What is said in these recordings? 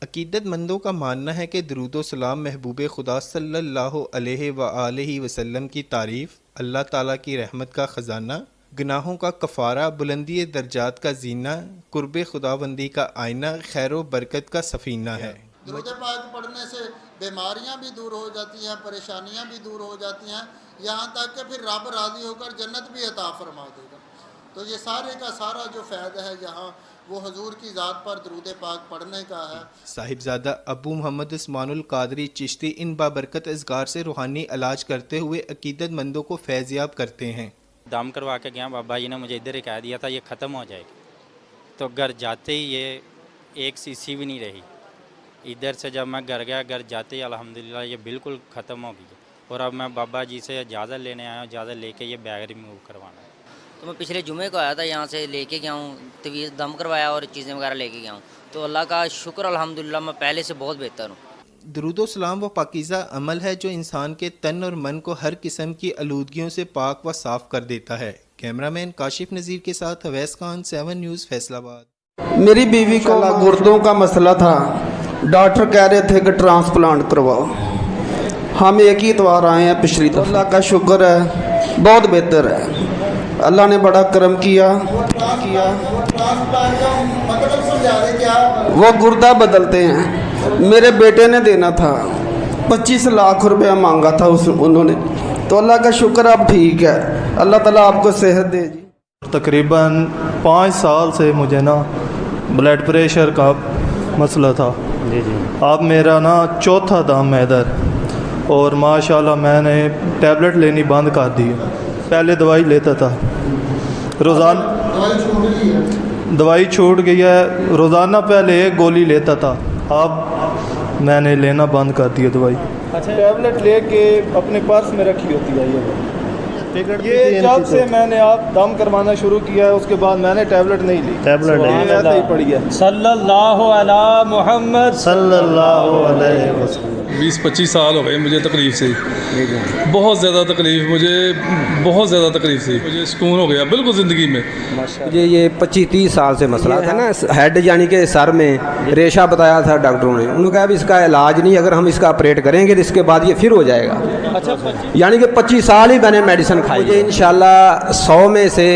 अकीदतमंदों का मानना है कि दरूद सलाम महबूब खुदा सल्लल्लाहु अलैहि वआलैहि वसल्लम की तारीफ़, अल्लाह ताला की रहमत का ख़जाना, गुनाहों का कफ़ारा, बुलंदी दर्जात का जीना, कुर्ब खुदाबंदी का आईना, खैर व बरकत का सफ़ीना है। दुरूद पाक पढ़ने से बीमारियां भी दूर हो जाती हैं, परेशानियां भी दूर हो जाती हैं, यहाँ तक कि फिर रब राज़ी होकर जन्नत भी अता फरमा देगा। तो ये सारे का सारा जो फ़ायदा है यहाँ वो हजूर की ज़ात पर दरूद पाक पढ़ने का है। साहिबजादा अबू मोहम्मद उस्मानुल कादरी चिश्ती इन बाबरकत अज़गार से रूहानी इलाज करते हुए अकीदतमंदों को फैज़याब करते हैं। दम करवा के गया, बाबा जी ने मुझे इधर ही कह दिया था ये ख़त्म हो जाएगी, तो घर जाते ही ये एक सीसी भी नहीं रही। इधर से जब मैं घर गया, घर जाते ही अल्हम्दुलिल्लाह ये बिल्कुल ख़त्म हो गई। और अब मैं बाबा जी से इजाज़त लेने आया हूँ, इजाज़त लेके ये बैग रिमूव करवाना है। तो मैं पिछले जुमे को आया था, यहाँ से लेके गया हूँ, तवीज़ दम करवाया और चीज़ें वगैरह लेके गया हूँ। तो अल्लाह का शुक्र अल्हम्दुलिल्लाह मैं पहले से बहुत बेहतर हूँ। दरूद सलाम वो पाकीज़ा अमल है जो इंसान के तन और मन को हर किस्म की आलूदगियों से पाक व साफ़ कर देता है। कैमरामैन काशिफ नज़ीर के साथ अवैस खान, 7 न्यूज़ फैसलाबाद। मेरी बीवी को गुर्दों का मसला था, डॉक्टर कह रहे थे कि ट्रांसप्लांट करवाओ। हम एक ही इतवार आए हैं पिछली दफ़ा। अल्लाह का शुक्र है, बहुत बेहतर है। अल्लाह ने बड़ा करम किया। वो गुर्दा बदलते हैं, मेरे बेटे ने देना था, 25 लाख रुपया मांगा था उन्होंने। तो अल्लाह का शुक्र अब ठीक है, अल्लाह ताला आपको सेहत दे जी। तकरीबन 5 साल से मुझे ना ब्लड प्रेशर का मसला था जी। अब मेरा ना चौथा दम है इधर, और माशाल्लाह मैंने टैबलेट लेनी बंद कर दी। पहले दवाई लेता था, रोज़ाना दवाई छूट गई है, रोज़ाना पहले एक गोली लेता था, अब मैंने लेना बंद कर दिया दवाई। अच्छा, टैबलेट लेके अपने पर्स में रखी होती है ये जब से मैंने आप दम करवाना शुरू किया है उसके बाद मैंने टैबलेट नहीं ली। टैबलेट ऐसे ही पड़ी है। सल्लल्लाहु अला मुहम्मद सल्लल्लाहु अलैहि वसल्लम। 20-25 साल हो गए मुझे तकलीफ़ से, बहुत ज़्यादा तकलीफ़, मुझे बहुत ज़्यादा तकलीफ़ थी। मुझे सुकून हो गया बिल्कुल ज़िंदगी में। ये 25-30 साल से मसला था ना, हेड यानी कि सर में रेशा बताया था डॉक्टरों ने। उन्होंने कहा अब इसका इलाज नहीं, अगर हम इसका ऑपरेट करेंगे तो इसके बाद ये फिर हो जाएगा। अच्छा, यानी कि 25 साल ही मैंने मेडिसिन खाई। मुझे इंशाल्लाह 100 में से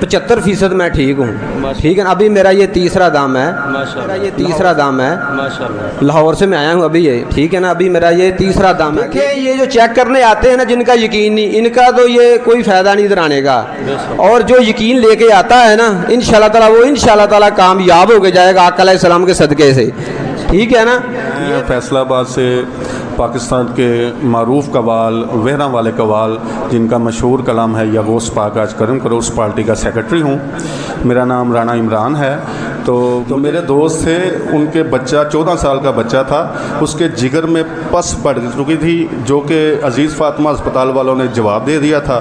75% मैं ठीक हूँ। ठीक है ना, अभी मेरा ये तीसरा दाम है, मेरा ये तीसरा दाम है। माशाल्लाह, लाहौर से मैं आया हूँ अभी, ये ठीक है ना, अभी मेरा ये तीसरा दाम है। देखिए ये जो चेक करने आते हैं ना, जिनका यकीन नहीं, इनका तो ये कोई फ़ायदा नहीं इधर आने का। और जो यकीन लेके आता है ना, इंशाल्लाह ताला वो इंशाल्लाह ताला कामयाब होके जाएगा आका अलैहिस्सलाम के सदक़े से। ठीक है ना। फैसलाबाद से पाकिस्तान के मारूफ कवाल, वहरा वाले कवाल, जिनका मशहूर कलाम है या गौस पाक आज करम करो, उस पार्टी का सेक्रेटरी हूँ। मेरा नाम राना इमरान है। तो मेरे दोस्त थे, उनके बच्चा 14 साल का बच्चा था, उसके जिगर में पस पड़ चुकी थी, जो कि अजीज़ फातिमा अस्पताल वालों ने जवाब दे दिया था।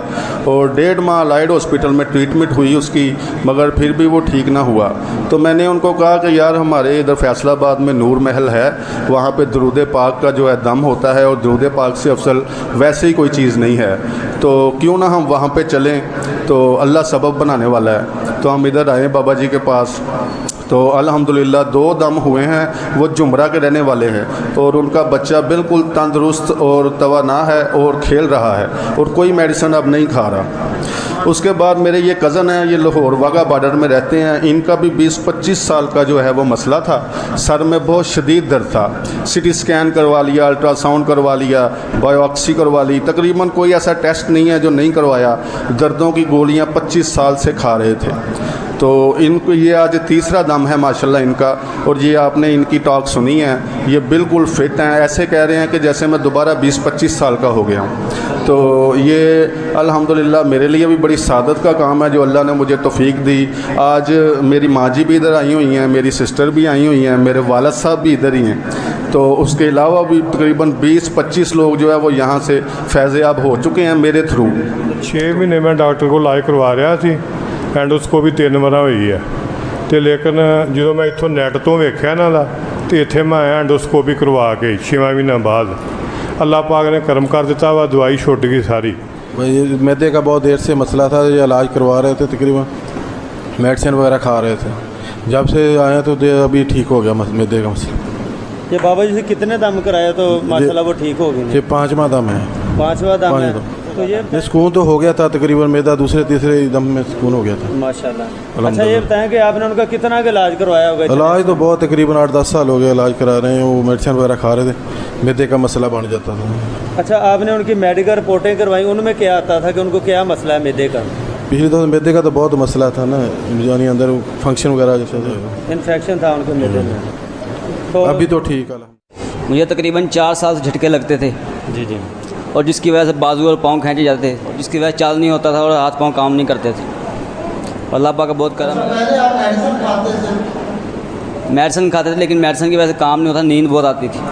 और 1.5 माह लाइड हॉस्पिटल में ट्रीटमेंट हुई उसकी, मगर फिर भी वो ठीक ना हुआ। तो मैंने उनको कहा कि यार हमारे इधर फैसलाबाद में नूर महल है, वहाँ पे दरूद पाक का जो है दम होता है, और दरूद पाक से अफसल वैसे ही कोई चीज़ नहीं है, तो क्यों ना हम वहाँ पे चलें, तो अल्लाह सबब बनाने वाला है। तो हम इधर आए बाबा जी के पास। तो अल्हम्दुलिल्लाह 2 दम हुए हैं, वो जुमरा के रहने वाले हैं, और उनका बच्चा बिल्कुल तंदुरुस्त और तवाना है और खेल रहा है, और कोई मेडिसिन अब नहीं खा रहा। उसके बाद मेरे ये कज़न हैं, ये लाहौर वाघा बॉर्डर में रहते हैं, इनका भी 20-25 साल का जो है वो मसला था। सर में बहुत शदीद दर्द था, CT स्कैन करवा लिया, अल्ट्रासाउंड करवा लिया, बायोप्सी करवा ली, तकरीबन कोई ऐसा टेस्ट नहीं है जो नहीं करवाया। दर्दों की गोलियां 25 साल से खा रहे थे। तो इनको ये आज तीसरा दम है माशाल्लाह इनका। और ये आपने इनकी टॉक सुनी है, ये बिल्कुल फिट हैं, ऐसे कह रहे हैं कि जैसे मैं दोबारा 20-25 साल का हो गया हूँ। तो ये अल्हम्दुलिल्लाह मेरे लिए भी बड़ी सादत का काम है जो अल्लाह ने मुझे तौफीक दी। आज मेरी माँ जी भी इधर आई हुई हैं, मेरी सिस्टर भी आई हुई हैं, मेरे वालिद साहब भी इधर ही हैं। तो उसके अलावा भी तकरीबन 20-25 लोग जो है वो यहाँ से फैज़याब हो चुके हैं मेरे थ्रू। 6 महीने में डॉक्टर को इलाज करवा रहा थी, एंडोस्कोपी 3 वार हुई है। तो लेकिन जो मैं इतों नैट तो वेख्या इन्हां दा, तो इत्थे मैं आया एंडोस्कोपी करवा के 6 महीने बाद। अल्लाह पाक ने करम कर दिता वा, दवाई छुट गई सारी। भाई मैदे का बहुत देर से मसला था, ये इलाज करवा रहे थे, तकरीबन मेडिसिन वगैरह खा रहे थे। जब से आए तो अभी ठीक हो गया मैदे का मसला। ये बाबा जी से कितने दम कराया तो माशाल्लाह वो ठीक हो गई? ये 5वां दम है। 5वां दम है। तो ये सुकून तो हो गया था तकरीबन, मेरा दूसरे तीसरे दम में सुकून हो गया था माशाल्लाह। अच्छा ये बताएं कि आपने उनका कितना का इलाज करवाया होगा? इलाज तो बहुत, तकरीबन 8-10 साल हो गए इलाज करा रहे हैं। वो मेडिसिन वगैरह खा रहे थे, मैदे का मसला बन जाता था। अच्छा आपने उनकी मेडिकल रिपोर्टें करवाई, उनमें क्या आता था कि उनको क्या मसला है मैदे का? पिछले दफ़ा मैदे का तो बहुत मसला था ना, यानी अंदर फंक्शन वगैरह जैसे इन्फेक्शन था उनके मैदे में। तो अभी तो ठीक है। मुझे तकरीबन 4 साल से झटके लगते थे जी जी, और जिसकी वजह से बाजू और पाँव खींचे जाते थे, जिसकी वजह से चाल नहीं होता था और हाथ पाँव काम नहीं करते थे। अल्लाह पाक का बहुत करम है। पहले आप मेडिसिन खाते थे? मेडिसिन खाते थे, लेकिन मेडिसिन की वजह से काम नहीं होता, नींद बहुत आती थी।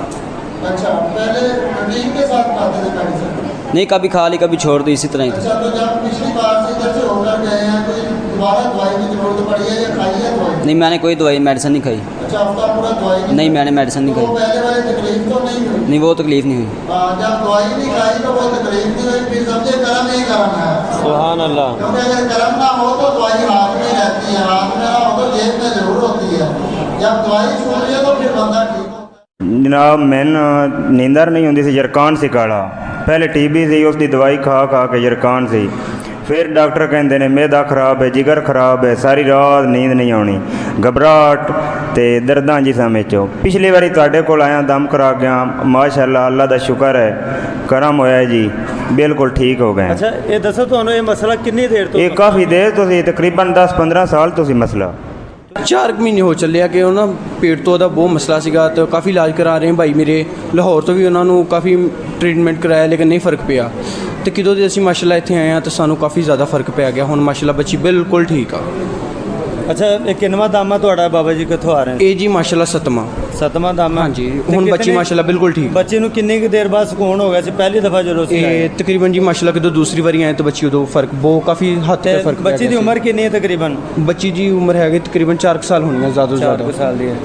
अच्छा, पहले नींद के साथ खाते थे मेडिसिन? नहीं, कभी खा ली कभी छोड़ दी, इसी तरह ही। अच्छा, तो जब पिछली बार से इधर से होकर गए हैं कोई दोबारा दवाई की जरूरत पड़ी है या खाई है दवाई? नहीं, मैंने कोई दवाई मेडिसिन नहीं खाई। अच्छा, हफ्ता पूरा दवाई नहीं, मैंने मेडिसिन नहीं तो खाई। पहले वाली तकलीफ तो नहीं हुई? नहीं, वो तकलीफ़ नहीं हुई। जब दवाई नहीं खाई तो वो तकलीफ नहीं हुई, फिर समझे करम ही करम है। सुभान अल्लाह। क्योंकि अगर करम ना हो तो दवाई हाथ में रहती है, हाथ में ना हो तो जेब में जरूर होती है। जब दवाई छूट जाए तो फिर बंदा ठीक होता है। जनाब मैंने नींदर नहीं होंदी सी, जरकान सी काला। पहले टीबी सी, उसकी दवाई खा खा के जरकान सी। फिर डॉक्टर कहते ने मैदा खराब है, जिगर खराब है, सारी रात नींद नहीं आनी, घबराहट ते दर्दां जिस्म विचों। पिछली बारी तुहाडे कोल आया, दम करा गया, माशाअल्लाह अल्लाह दा शुक्र है, करम होया जी, बिल्कुल ठीक हो गए। अच्छा ये दसो तुहानू ये मसला कितनी देर तो? ये काफ़ी देर तो सी, तकरीबन 10-15 साल तो सी मसला। 4 ਮਹੀਨੇ ਹੋ ਚੱਲੇ ਆ ਕਿ ਉਹਨਾਂ ਪੇਟ ਤੋਂ ਉਹਦਾ ਬਹੁਤ ਮਸਲਾ ਸੀਗਾ ਤੇ ਕਾਫੀ ਇਲਾਜ ਕਰਾ ਰਹੇ ਭਾਈ ਮੇਰੇ ਲਾਹੌਰ ਤੋਂ ਵੀ ਉਹਨਾਂ ਨੂੰ ਕਾਫੀ ਟ੍ਰੀਟਮੈਂਟ ਕਰਾਇਆ ਲੇਕਿਨ ਨਹੀਂ ਫਰਕ ਪਿਆ ਤੇ ਕਿਦੋਂ ਦੇ ਅਸੀਂ ਮਾਸ਼ਾਅੱਲਾ ਇੱਥੇ ਆਏ ਆ ਤਾਂ ਸਾਨੂੰ ਕਾਫੀ ਜ਼ਿਆਦਾ ਫਰਕ ਪਿਆ ਗਿਆ ਹੁਣ ਮਾਸ਼ਾਅੱਲਾ ਬੱਚੀ ਬਿਲਕੁਲ ਠੀਕ ਆ। अच्छा ये किनवा दम है ਤੁਹਾਡਾ बाबा जी कित्थों आ रहे हैं? ਇਹ ਜੀ ਮਾਸ਼ਾਅੱਲਾ 7ਵਾਂ दम है। हाँ जी, ਹੁਣ ਬੱਚੀ ਮਾਸ਼ਾਅੱਲਾ ਬਿਲਕੁਲ ਠੀਕ। ਬੱਚੀ ਨੂੰ ਕਿੰਨੀ ਕੁ ਦੇਰ ਬਾਅਦ ਸਕੂਨ ਹੋ ਗਿਆ ਸੀ ਪਹਿਲੀ ਦਫਾ ਜਦੋਂ ਸੀ? ਇਹ ਤਕਰੀਬਨ ਜੀ ਮਾਸ਼ਾਅੱਲਾ ਜਦੋਂ ਦੂਸਰੀ ਵਾਰੀ ਆਏ ਤਾਂ ਬੱਚੀ ਉਦੋਂ ਫਰਕ ਬਹੁਤ ਕਾਫੀ ਹੱਦ ਤੱਕ ਫਰਕ ਪਿਆ। ਬੱਚੀ ਦੀ ਉਮਰ ਕਿੰਨੀ ਹੈ ਤਕਰੀਬਨ? ਬੱਚੀ ਦੀ ਉਮਰ ਹੈਗੀ ਤਕਰੀਬਨ 4 ਸਾਲ ਹੋਣੀ ਹੈ, ਜ਼ਿਆਦਾ ਤੋਂ ਜ਼ਿਆਦਾ 4 ਸਾਲ ਦੀ ਹੈ।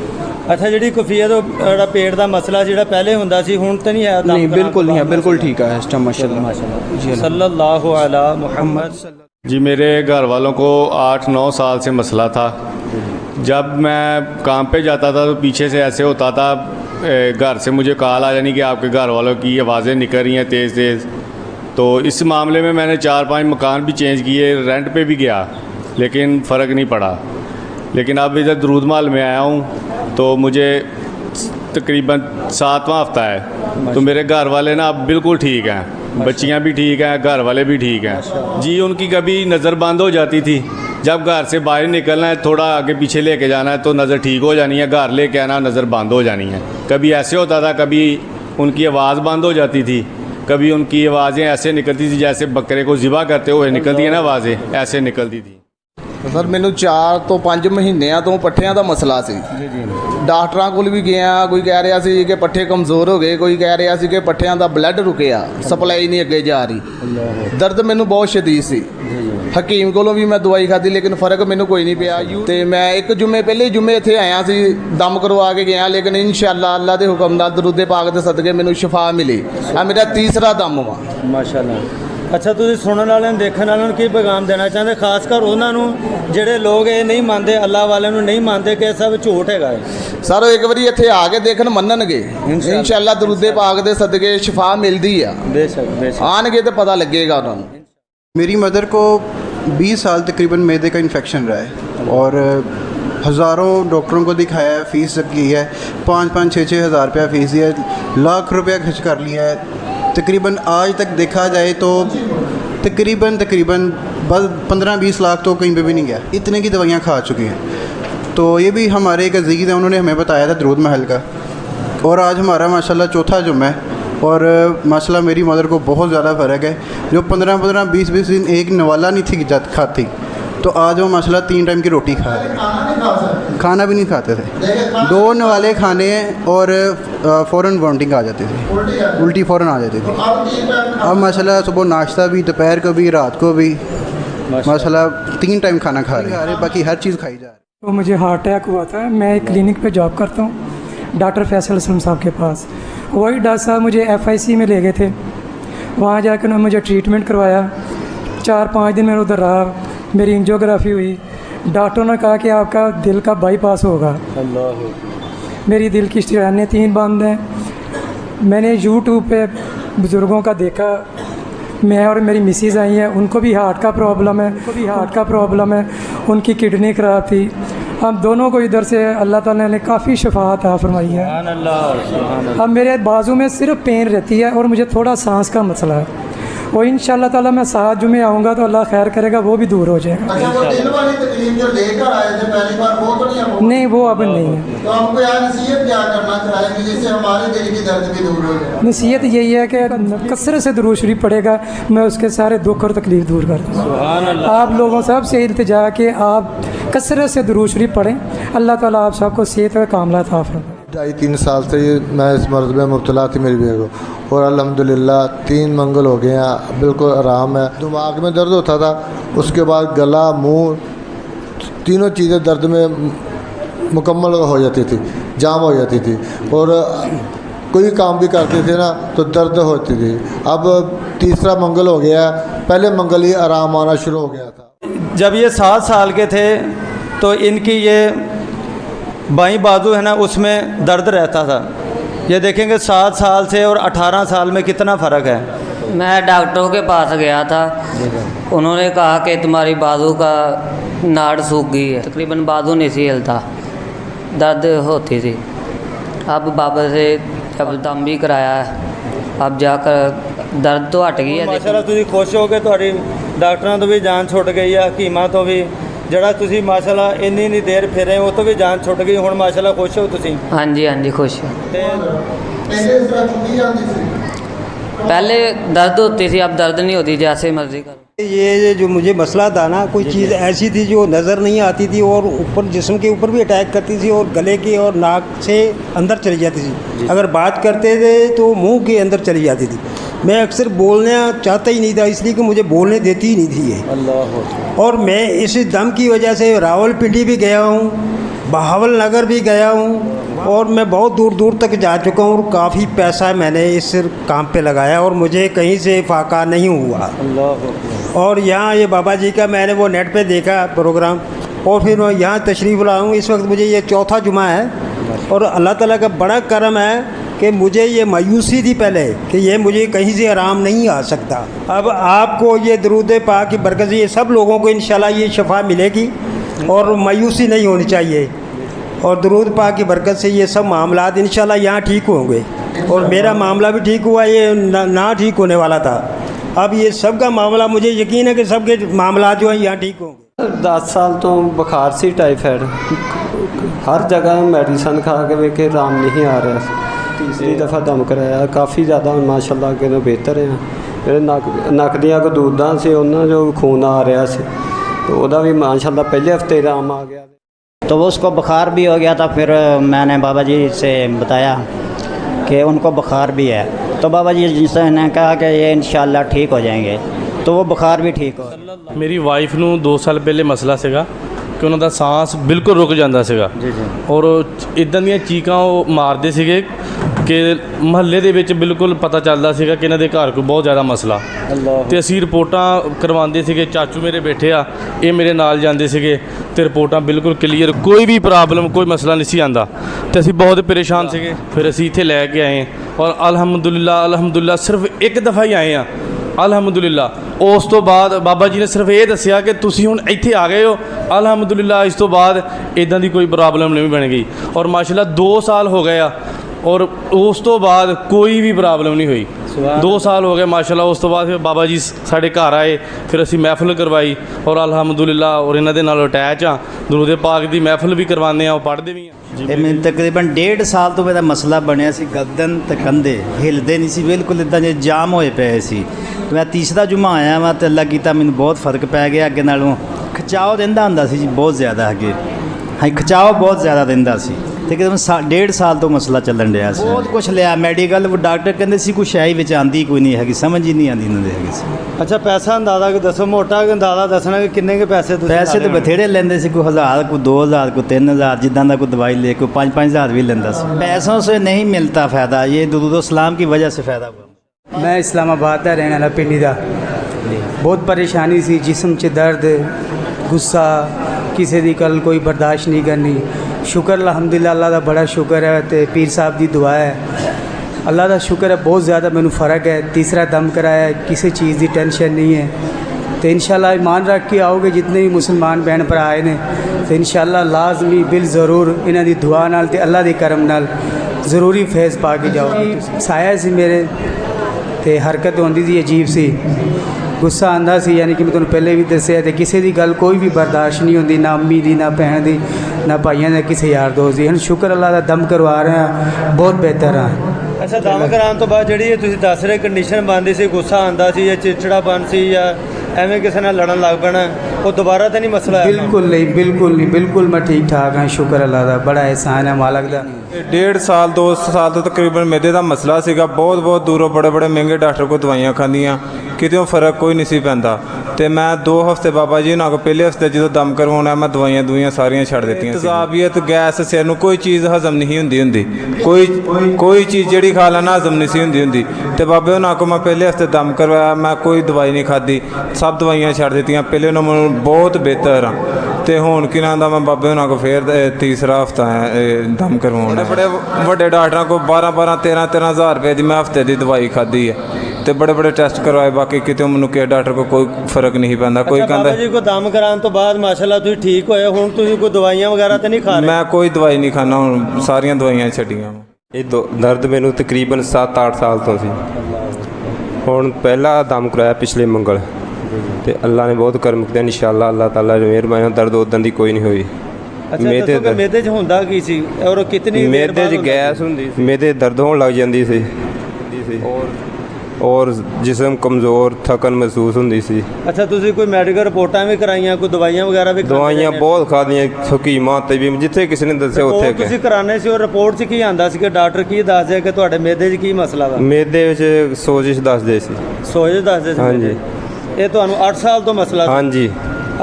ਅੱਛਾ ਜਿਹੜੀ ਕਫੀਅਤ ਜਿਹੜਾ ਪੇਟ ਦਾ ਮਸਲਾ ਜਿਹੜਾ ਪਹਿਲੇ ਹੁੰਦਾ ਸੀ ਹੁਣ ਤਾਂ ਨਹੀਂ ਹੈ? ਨਹੀਂ ਬਿਲकुल नहीं है, बिल्कुल ठीक है इस टाइम माशाअल्लाह जी। सल्लल्लाहु अला मुहम्मद जी। मेरे घर वालों को 8-9 साल से मसला था। जब मैं काम पे जाता था तो पीछे से ऐसे होता था, घर से मुझे कॉल आ जानी कि आपके घर वालों की आवाज़ें निकल रही हैं तेज़ तेज़। तो इस मामले में मैंने 4-5 मकान भी चेंज किए, रेंट पे भी गया, लेकिन फ़र्क नहीं पड़ा। लेकिन अब इधर दरूद महल में आया हूँ तो मुझे तकरीबन 7वां हफ्ता है, तो मेरे घर वाले ना अब बिल्कुल ठीक हैं, बच्चियां भी ठीक हैं, घर वाले भी ठीक हैं जी। उनकी कभी नज़र बंद हो जाती थी, जब घर से बाहर निकलना है, थोड़ा आगे पीछे लेके जाना है तो नज़र ठीक हो जानी है, घर लेके आना नज़र बंद हो जानी है। कभी ऐसे होता था, कभी उनकी आवाज़ बंद हो जाती थी, कभी उनकी आवाज़ें ऐसे निकलती थी जैसे बकरे को ज़िबा करते हुए निकलती है ना आवाज़ें, ऐसे निकलती थी। ਸਰ ਮੈਨੂੰ 4 ਤੋਂ 5 ਮਹੀਨਿਆਂ ਤੋਂ ਪੱਠਿਆਂ ਦਾ ਮਸਲਾ ਸੀ ਜੀ। ਡਾਕਟਰਾਂ ਕੋਲ ਵੀ ਗਿਆ, ਕੋਈ ਕਹਿ ਰਿਹਾ ਸੀ ਕਿ ਪੱਠੇ ਕਮਜ਼ੋਰ ਹੋ ਗਏ, ਕੋਈ ਕਹਿ ਰਿਹਾ ਸੀ ਕਿ ਪੱਠਿਆਂ ਦਾ ਬਲੱਡ ਰੁਕਿਆ, ਸਪਲਾਈ ਨਹੀਂ ਅੱਗੇ ਜਾ ਰਹੀ। ਦਰਦ ਮੈਨੂੰ ਬਹੁਤ ਸ਼ਦੀਦ ਸੀ, ਹਕੀਮ ਕੋਲੋਂ ਵੀ ਮੈਂ ਦਵਾਈ ਖਾਧੀ ਲੇਕਿਨ ਫ਼ਰਕ ਮੈਨੂੰ ਕੋਈ ਨਹੀਂ ਪਿਆ। ਤੇ ਮੈਂ ਇੱਕ ਜੁਮੇ ਪਹਿਲੇ ਜੁਮੇ ਇੱਥੇ ਆਇਆ ਸੀ, ਦਮ ਕਰਵਾ ਕੇ ਗਿਆ, ਲੇਕਿਨ ਇਨਸ਼ਾਅੱਲਾ ਅੱਲਾ ਦੇ ਹੁਕਮ ਨਾਲ ਦਰੂਦ ਪਾਕ ਦੇ ਸਦਕੇ ਮੈਨੂੰ ਸ਼ਿਫਾ ਮਿਲੀ। ਆ ਮੇਰਾ ਤੀਸਰਾ ਦਮ ਵਾ ਮਾਸ਼ਾਅੱਲਾ। ਅੱਛਾ ਤੁਸੀਂ ਸੁਣਨ ਵਾਲਿਆਂ ਨੂੰ ਦੇਖਣ ਵਾਲਿਆਂ ਨੂੰ ਕੀ ਪੈਗਾਮ ਦੇਣਾ ਚਾਹੁੰਦੇ, ਖਾਸ ਕਰ ਉਹਨਾਂ ਨੂੰ ਜਿਹੜੇ ਲੋਕ ਇਹ ਨਹੀਂ ਮੰਨਦੇ, ਅੱਲਾਹ ਵਾਲਿਆਂ ਨੂੰ ਨਹੀਂ ਮੰਨਦੇ ਕਿ ਇਹ ਸਭ ਝੂਠ ਹੈਗਾ ਹੈ? ਸਰ ਇੱਕ ਵਾਰੀ ਇੱਥੇ ਆ ਕੇ ਦੇਖਣ ਮੰਨਣਗੇ ਇਨਸ਼ਾਅੱਲਾ ਦਰੂਦ ਪਾਕ ਦੇ ਸਦਕੇ ਸ਼ਿਫਾ ਮਿਲਦੀ ਆ। बेशक ਆਣਗੇ ਤਾਂ ਪਤਾ ਲੱਗੇਗਾ ਉਹਨਾਂ ਨੂੰ। मेरी मदर को 20 साल तकरीबन मैदे का इन्फेक्शन रहा है और हज़ारों डॉक्टरों को दिखाया है, फ़ीस की है, 5-5, 6-6 हज़ार रुपया फ़ीस दिया है, लाख रुपया खर्च कर लिया है। तकरीबन आज तक देखा जाए तो तकरीबन बस 15-20 लाख तो कहीं पे भी नहीं गया, इतने की दवाइयाँ खा चुकी हैं। तो ये भी हमारे एक अजीज़ हैं, उन्होंने हमें बताया था दरूद महल का, और आज हमारा माशाल्लाह चौथा जुम्मा है और माशाल्लाह मेरी मदर को बहुत ज़्यादा फ़र्क है। जो 15-15, 20-20 दिन एक नवाला नहीं थी खाती, तो आज वो माशाल्लाह 3 टाइम की रोटी खा रहे हैं, खाना भी नहीं खाते थे, 2 नवाले खाने और फ़ौरन वॉमिटिंग आ जाती थी, उल्टी फ़ौरन आ जाती थी। अब माशाल्लाह सुबह नाश्ता भी, दोपहर को भी, रात को भी माशाल्लाह 3 टाइम खाना खा रहे हैं, बाकी हर चीज़ खाई जा रही है। तो मुझे हार्ट अटैक हुआ था, मैं एक क्लिनिक पे जॉब करता हूँ डॉक्टर फैसल असलम साहब के पास। वही डॉक्टर साहब मुझे FIC में ले गए थे, वहाँ जाकर उन्होंने मुझे ट्रीटमेंट करवाया। 4-5 दिन मैं उधर रहा, मेरी एंजियोग्राफी हुई, डॉक्टरों ने कहा कि आपका दिल का बाईपास होगा। मेरी दिल की शरानें 3 बंद हैं। मैंने यूट्यूब पे बुज़ुर्गों का देखा, मैं और मेरी मिसेज़ आई हैं, उनको भी हार्ट का प्रॉब्लम है, उनकी किडनी ख़राब थी। हम दोनों को इधर से अल्लाह ताला ने काफ़ी शफा अता फरमाई है। अब मेरे बाजू में सिर्फ पेन रहती है और मुझे थोड़ा सांस का मसला है, और इंशाअल्लाह ताला मैं 7 जुमे आऊँगा तो अल्लाह खैर करेगा, वो भी दूर हो जाएगा। अच्छा, वो दिल वाली तकलीफ जो लेकर आए थे पहली बार, वो तो नहीं है? नहीं, वो अब नहीं है। तो हमको यार नसीहत क्या करना चाहेंगे जिससे हमारे दिल की दर्द भी दूर हो जाए? नसीहत यही है कि कसरत से दुरूद शरीफ पढ़ेगा, मैं उसके सारे दुख और तकलीफ़ दूर कर दूँगा। आप लोगों सबसे इल्तिजा कि आप कसरत से दुरूद शरीफ पढ़ें, अल्लाह ताला आप सबको सेहत और कामला अता फरमाए। 2.5-3 साल से मैं इस मर्ज़ में मुब्तला थी मेरी बेगो, और अल्हम्दुलिल्लाह 3 मंगल हो गए हैं, बिल्कुल आराम है। दिमाग में दर्द होता था, उसके बाद गला, मुंह, तीनों चीज़ें दर्द में मुकम्मल हो जाती थी, जाम हो जाती थी, और कोई काम भी करते थे ना तो दर्द होती थी। अब तीसरा मंगल हो गया, पहले मंगल ही आराम आना शुरू हो गया था। जब ये 7 साल के थे तो इनकी ये बाईं बाजू है ना, उसमें दर्द रहता था। ये देखेंगे 7 साल से और 18 साल में कितना फ़र्क है। मैं डॉक्टरों के पास गया था, उन्होंने कहा कि तुम्हारी बाजू का नाड़ सूख गई है, तकरीबन बाजू नहीं सी हिलता, दर्द होती थी। अब बाबा से जब दम भी कराया है, अब जाकर दर्द तो हट गई है। माशाल्लाह तुसी खुश हो गए, ਤੁਹਾਡੀ ਡਾਕਟਰਾਂ ਤੋਂ ਵੀ ਜਾਨ ਛੁੱਟ ਗਈ ਆ, ਹਕੀਮਾਂ ਤੋਂ ਵੀ, ਜਿਹੜਾ ਤੁਸੀਂ ਮਾਸ਼ਾਅੱਲਾ ਇੰਨੀ ਦੇਰ ਫਿਰੇ ਉਹ ਤੋਂ ਵੀ ਜਾਨ ਛੁੱਟ ਗਈ, ਹੁਣ ਮਾਸ਼ਾਅੱਲਾ खुश हो ਤੁਸੀਂ? हाँ जी, हाँ जी, खुश है। पहले दर्द होती थी, अब दर्द नहीं होती, जैसे मर्जी करो। ये जो मुझे मसला था ना, कोई चीज़ ऐसी थी जो नज़र नहीं आती थी और ऊपर जिस्म के ऊपर भी अटैक करती थी और गले के और नाक से अंदर चली जाती थी। अगर बात करते थे तो मुंह के अंदर चली जाती थी। मैं अक्सर बोलना चाहता ही नहीं था, इसलिए कि मुझे बोलने देती ही नहीं थी ये। अल्लाह। और मैं इस दम की वजह से रावलपिंडी भी गया हूँ, बहावल नगर भी गया हूँ, और मैं बहुत दूर दूर तक जा चुका हूँ, और काफ़ी पैसा मैंने इस काम पे लगाया और मुझे कहीं से फाका नहीं हुआ। अल्लाह। और यहाँ ये बाबा जी का मैंने वो नेट पे देखा प्रोग्राम, और फिर मैं यहाँ तशरीफ़ लाया हूँ। इस वक्त मुझे ये 4था जुमा है, और अल्लाह ताला का बड़ा करम है कि मुझे ये मायूसी थी पहले कि ये मुझे कहीं से आराम नहीं आ सकता। अब आपको ये दरूद पाक की बरकत से ये सब लोगों को इंशाल्लाह ये शफा मिलेगी और मायूसी नहीं होनी चाहिए, और दरूद पाक की बरकत से ये सब मामलात इंशाल्लाह यहाँ ठीक होंगे। और मेरा मामला भी ठीक हुआ, ये ना ठीक होने वाला था। अब ये सब का मामला मुझे यकीन है कि सबके मामला जो हैं यहाँ ठीक होंगे। 10 साल तो बुखार सी टाइफाइड, हर जगह मेडिसन खा के वेखे आराम नहीं आ रहा। तीसरी दफ़ा दम कराया, काफ़ी ज़्यादा माशाल्लाह के बेहतर है। मेरे नक दियाँ गदूदां से उन्होंने जो खून आ रहा से, तो वह भी माशाल्लाह पहले हफ्ते आराम आ गया। तो वो उसको बुखार भी हो गया था। फिर मैंने बाबा जी से बताया कि उनको बुखार भी है, तो बाबा जी जिसने ने कहा कि ये इंशाल्लाह ठीक हो जाएंगे, तो वो बुखार भी ठीक हो। मेरी वाइफ ਨੂੰ 2 ਸਾਲ ਪਹਿਲੇ ਮਸਲਾ ਸੀਗਾ ਕਿ ਉਹਨਾਂ ਦਾ ਸਾਹ ਬਿਲਕੁਲ ਰੁਕ ਜਾਂਦਾ ਸੀਗਾ, ਔਰ ਇਦਾਂ ਦੀਆਂ ਚੀਕਾਂ ਉਹ ਮਾਰਦੇ ਸੀਗੇ ਕਿ ਮਹੱਲੇ ਦੇ ਵਿੱਚ ਬਿਲਕੁਲ ਪਤਾ ਚੱਲਦਾ ਸੀਗਾ ਕਿ ਇਹਨਾਂ ਦੇ ਘਰ ਕੋਈ ਬਹੁਤ ਜ਼ਿਆਦਾ ਮਸਲਾ। ਤੇ ਅਸੀਂ ਰਿਪੋਰਟਾਂ ਕਰਵਾਉਂਦੇ ਸੀਗੇ, ਚਾਚੂ ਮੇਰੇ ਬੈਠੇ ਆ, ਇਹ ਮੇਰੇ ਨਾਲ ਜਾਂਦੇ ਸੀਗੇ, ਤੇ ਰਿਪੋਰਟਾਂ ਬਿਲਕੁਲ ਕਲੀਅਰ, ਕੋਈ ਵੀ ਪ੍ਰੋਬਲਮ ਕੋਈ ਮਸਲਾ ਨਹੀਂ ਸੀ ਆਂਦਾ, ਤੇ ਅਸੀਂ ਬਹੁਤ ਪਰੇਸ਼ਾਨ ਸੀਗੇ। ਫਿਰ ਅਸੀਂ ਇੱਥੇ ਲੈ ਕੇ ਆਏ, ਔਰ ਅਲਹਮਦੁਲਿਲਾ ਸਿਰਫ ਇੱਕ ਦਫਾ ਹੀ ਆਏ ਆ, ਅਲਹਮਦੁਲਿਲਾ। ਉਸ ਤੋਂ ਬਾਅਦ ਬਾਬਾ ਜੀ ਨੇ ਸਿਰਫ ਇਹ ਦੱਸਿਆ ਕਿ ਤੁਸੀਂ ਹੁਣ ਇੱਥੇ ਆ ਗਏ ਹੋ, ਅਲਹਮਦੁਲਿਲਾ। ਇਸ ਤੋਂ ਬਾਅਦ ਇਦਾਂ ਦੀ ਕੋਈ ਪ੍ਰੋਬਲਮ ਨਹੀਂ ਬਣ ਗਈ, ਔਰ ਮਾਸ਼ਾਅੱਲਾ 2 ਸਾਲ ਹੋ ਗਏ ਆ, और उस तो बाद कोई भी प्रॉब्लम नहीं हुई। 2 साल हो गए माशाल्लाह। उस तो बाद फिर बाबा जी साढ़े घर आए, फिर असी महफिल करवाई, और अलहमदुलिल्लाह और इन्हों के नाल अटैच हाँ, दरूद पाक की महफिल भी करवाने, पढ़ते भी हैं। मैं तकरीबन 1.5 साल तो मेरा मसला बनया सी, गर्दन ते कंधे हिलते नहीं सी, बिल्कुल इदा जे जाम होए पे सी। मैं तीसरा जुम्मा आया वा तो अल्लाह कीता मैनूं बहुत फर्क पै गया। अगे नालों खिचाव रहिंदा हुंदा सी जी, बहुत ज़्यादा अगे हाँ खिचाव बहुत ज़्यादा रहिंदा सी। तकरीबन 1.5 साल तो मसला चलन रहा है। बहुत कुछ लिया मैडिकल, डॉक्टर कहते सी कुछ है ही आती कोई नहीं है, समझ ही नहीं आती इन्होंने है। अच्छा पैसा अंदाजा को दसो, मोटा अंदाजा दसना कि किन्ने के पैसे? पैसे तो बथेरे लेंदे सी, कोई 1000 कोई 2000 कोई 3000, जिदा का कोई दवाई ले, कोई 5-5 भी लेंदा सी। पैसों से नहीं मिलता फ़ायदा, ये दुरूद सलाम की वजह से फ़ायदा हुआ। मैं इस्लामाबाद का रहने वाला पिंडी का, बहुत परेशानी सी, जिस्म च दर्द, गुस्सा, किसी की गल कोई बर्दाश्त नहीं करनी, शुक्र अल्हम्दुलिल्लाह अल्लाह का बड़ा शुक्र है तो पीर साहब की दुआ है अल्लाह का शुक्र है बहुत ज़्यादा मैनू फ़र्क है तीसरा दम कराया है किसी चीज़ की टेंशन नहीं है तो इंशाल्लाह ईमान रख के आओगे जितने भी मुसलमान भैन भरा आए ने तो इंशाल्लाह लाजमी बिल ज़रूर इन्हां दी दुआ नाल ते अल्लाह दी करम नाल ज़रूरी फैज़ पा के जाओगे। साया सी मेरे ते हरकत होंदी सी अजीब सी गुस्सा आंदा सी यानी कि मैं तुहानूं पहले भी दस्सिया ते किसी दी गल कोई भी बर्दाश्त नहीं होंदी ना अम्मी दी ना भैन दी ना भाइयों दी किसी यार दोस्त दी। हुण शुक्र अल्लाह दा दम करवा रहे हैं बहुत बेहतर हाँ। अच्छा दम कराने तो बाद जी तुसीं दस रहे कंडीशन बनती सी गुस्सा आंदा सी या चिड़चिड़ापन सी या एवें किसी नाल लड़न लग पैना वो दोबारा तो नहीं मसला है? बिल्कुल नहीं बिल्कुल नहीं बिल्कुल मैं ठीक ठाक हाँ शुक्र अल्लाह का बड़ा एहसान है मालक का। 1.5 साल 2 साल तो तकरीबन मैदे का मसला सीगा बहुत बहुत दूरों बड़े बड़े महंगे डॉक्टर को दवाइयां खादियां कितों फर्क कोई नहीं सी पैंदा ते मैं 2 हफ्ते बाबा जी ना को पहले हफ्ते जो दम करवाना मैं दवाइयां दुइयां सारियां छड़ दित्तियां। तेजाबियत गैस सिर नूं कोई चीज़ हजम नहीं हुंदी कोई चीज़ जिहड़ी खा लैना हजम नहीं सी हुंदी ते बाबे उन्हां को मैं पहले हफ्ते दम करवाया मैं कोई दवाई नहीं खाधी सब दवाइयां छड़ दित्तियां पहले उन्होंने मैनूं बहुत बेहतर हाँ ते हुण कि नां दा मैं बाबे उन्हां को फिर तीसरा हफ्ता है दम करवाउणा। बड़े बड़े डॉक्टरां को 12-13 हज़ार रुपए की मैं हफ्ते की दवाई खाधी है तो बड़े बड़े टेस्ट करवाए बाकी कितों मैनूं किसी डॉक्टर को कोई फर्क नहीं पैंदा। कोई कहंदा जी को दम कराने तो बाद माशाल्लाह तुसीं ठीक होए हुण तुसीं कोई दवाइयां वगैरह तो नहीं खा रहे? मैं कोई दवाई नहीं खाना हुण सारियां दवाइयां छड्डियां। ये दर्द मैनू तकरीबन 7-8 साल तो सी हुण पहला दम कराया पिछले मंगल तो अल्लाह ने बहुत करम किया इंशाअल्लाह अल्लाह ताला दी मेहरबानी दर्द उदन दी कोई नहीं हुई। मेदे च हुंदा की सी और कितनी मेदे च गैस हुंदी मेदे दर्द होण लग जांदी सी और जिसम कमज़ोर थकन महसूस होंदी सी। अच्छा तुसीं कोई मैडिकल रिपोर्टां भी कराइयां कोई दवाइयां वगैरह भी? दवाइयां बहुत खादियां हकीमां ते भी जिथे किसी ने दस्सिया उत्थे तुसीं कराने सी और रिपोर्ट च की आंदा सी कि डॉक्टर की दसदे कि तुहाडे मेदे च की मसला वा? मेदे विच सोजिश दसदे सी। सोजिश दसदे सी? हाँ जी। ये तुहानूं 8 साल तो मसला सी? हाँ जी।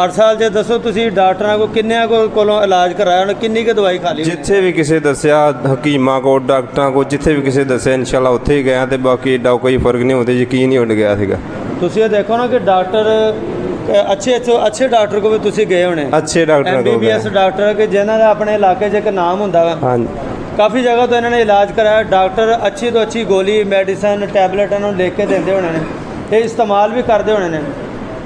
8 साल च दसो तुसीं डॉक्टरां को किन्ने कोलों इलाज कराया उन्हें किन्नी की दवाई खा ली? जिथे भी किसी दस्सिया हकीमां को डॉक्टरां को जिथे भी किसी दस्सिया इंशाल्लाह उत्थे ही गया तो बाकी एडा कोई फर्क नहीं होता यकीन ही उड़ गया सीगा। तुसीं ये देखो ना कि डॉक्टर अच्छे डॉक्टर को भी तुसीं गए होने अच्छे डॉक्टर MBBS डॉक्टर कि जिन्हां दा अपने इलाके च एक नाम हुंदा वा। हाँ काफ़ी जगह तो इन्होंने इलाज कराया डॉक्टर अच्छी तो अच्छी गोली मेडिसन टैबलेट इन्होंने लिख के देंदे होने ने ये इस्तेमाल भी करते होने ने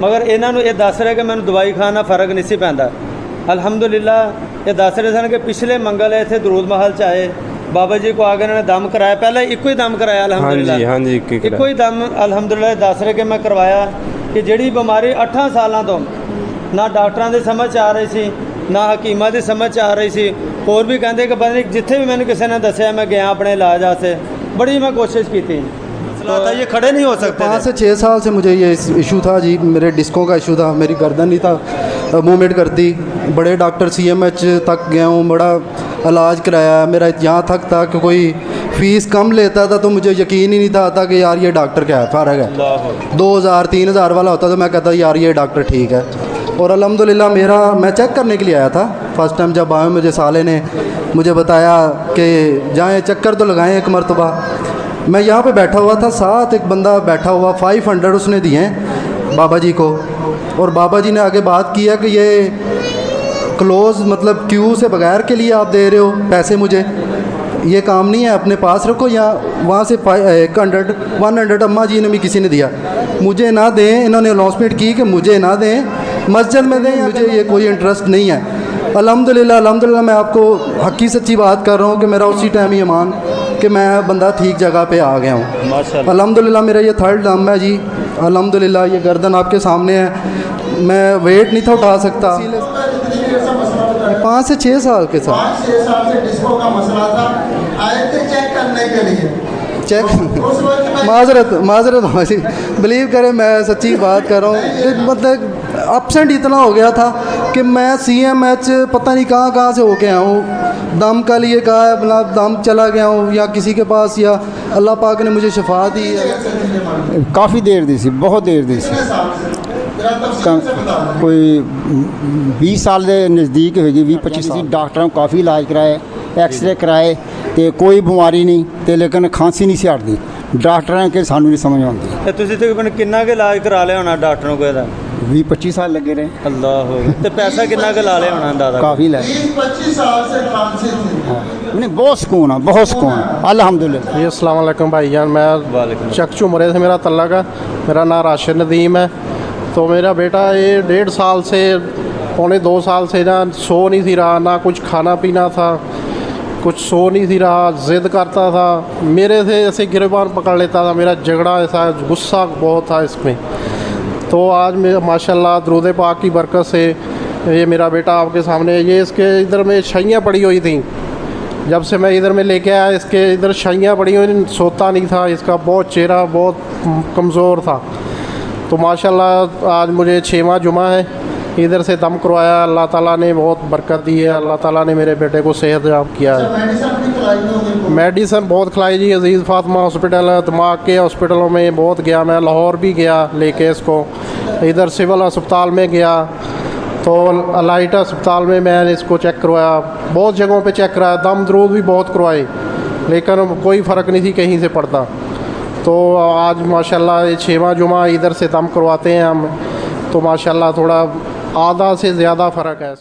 मगर इन्हों ये दस रहे कि मैंने दवाई खाना फर्क नहीं सी पैंदा। अल्हम्दुलिल्लाह ये दस रहे सन कि पिछले मंगल इत्थे दरूद महल च आए बाबा जी को आगे इन्होंने दम कराया पहले एको ही दम कराया अल्हम्दुलिल्लाह। हाँ जी एको ही दम अल्हम्दुलिल्लाह दस रहे कि मैं करवाया कि जिहड़ी बीमारी 8 सालों तो ना डॉक्टरां दी समझ आ रही सी ना हकीमां दी समझ आ रही सी होर भी कहते कि पता नहीं जिथे भी मैंने किसी ने दसिया मैं गया अपने इलाज वास्ते बड़ी मैं कोशिश की थी तो ये खड़े नहीं हो सकते। 5 से 6 साल से मुझे ये इशू था जी मेरे डिस्कों का इशू था मेरी गर्दन नहीं था मूवमेंट करती बड़े डॉक्टर CMH तक गया हूँ बड़ा इलाज कराया मेरा यहाँ तक था कि कोई फ़ीस कम लेता था तो मुझे यकीन ही नहीं था आता कि यार ये डॉक्टर क्या है फ़र्क है 2000-3000 वाला होता तो मैं कहता यार ये डॉक्टर ठीक है। और अल्हम्दुलिल्लाह मेरा मैं चेक करने के लिए आया था फर्स्ट टाइम जब आए मुझे साले ने मुझे बताया कि जाएँ चक्कर तो लगाएँ एक मरतबा। मैं यहाँ पे बैठा हुआ था साथ एक बंदा बैठा हुआ 500 उसने दिए हैं बाबा जी को और बाबा जी ने आगे बात किया कि ये क्लोज़ मतलब क्यू से बगैर के लिए आप दे रहे हो पैसे मुझे ये काम नहीं है अपने पास रखो या वहाँ से 100 अम्मा जी ने भी किसी ने दिया मुझे ना दें इन्होंने अनाउंसमेंट की कि मुझे ना दें मस्जिद में दें मुझे ये कोई इंटरेस्ट नहीं है। अल्हम्दुलिल्लाह मैं आपको हक़ी सच्ची बात कर रहा हूँ कि मेरा उसी टाइम ये मान कि मैं बंदा ठीक जगह पे आ गया हूँ अल्हम्दुलिल्लाह। मेरा ये 3rd दम है जी अल्हम्दुलिल्लाह ये गर्दन आपके सामने है मैं वेट नहीं था उठा सकता 5 से 6 साल के साथ 5-6 साल से डिस्को का मसला था आए थे चेक करने के लिए चेक माजरत बिलीव करें मैं सच्ची बात कर रहा हूँ मतलब अपसेंट इतना हो गया था कि मैं CMH पता नहीं कहाँ से होके आया हूँ दम का लिए कहा है अपना दम चला गया हूँ या किसी के पास या अल्लाह पाक ने मुझे शफा दी है। काफ़ी देर दी सी बहुत देर दी सी कोई 20 साल के नज़दीक होगी 20-25 साल डॉक्टरों काफ़ी इलाज कराए एक्सरे कराए तो कोई बीमारी नहीं तो लेकिन खांसी नहीं सी हटती डॉक्टरों के सानू नहीं समझ आती। तुसीं तकरीबन किन्ना के इलाज करा लिया होना डॉक्टरों को? 20-25 साल लगे रहे। अल्लाह तो पैसा कितना का ला लिया होना अंदाजा? काफ़ी ला 25 साल से खांसी थी। नहीं बहुत सुकून है, बहुत सुकून है अल्हम्दुलिल्लाह। जी अस्सलाम वालेकुम भाईजान, मैं चकचू मरे से मेरा तल्ला का, मेरा नाम राशिद नदीम है। तो मेरा बेटा ये 1.5 साल से पौने 2 साल से ना सो नहीं थी रहा, ना कुछ खाना पीना था, कुछ सो नहीं थी रहा, ज़िद करता था, मेरे से ऐसे गिरबान पकड़ लेता था, मेरा झगड़ा ऐसा गुस्सा बहुत था इसमें। तो आज मैं माशाल्लाह दरूद पाक की बरकत से ये मेरा बेटा आपके सामने, ये इसके इधर में छइयाँ पड़ी हुई थी, जब से मैं इधर में लेके आया इसके इधर छइयाँ पड़ी हुई, सोता नहीं था, इसका बहुत चेहरा बहुत कमज़ोर था। तो माशाल्लाह आज मुझे 6वां जुमा है, इधर से दम करवाया, अल्लाह ताला ने बहुत बरकत दी है, अल्लाह ताला ने मेरे बेटे को सेहतयाब किया है। मेडिसन बहुत खिलाई जी, अजीज़ फातिमा हॉस्पिटल, दिमाग के हॉस्पिटलों में बहुत गया, मैं लाहौर भी गया लेके इसको, इधर सिविल अस्पताल में गया, तो अलाइट अस्पताल में मैंने इसको चेक करवाया, बहुत जगहों पे चेक कराया, दम दरूद भी बहुत करवाए, लेकिन कोई फ़र्क नहीं थी कहीं से पड़ता। तो आज माशाल्लाह ये 6वां जुमा इधर से दम करवाते हैं हम, तो माशाल्लाह थोड़ा आधा से ज़्यादा फ़र्क है।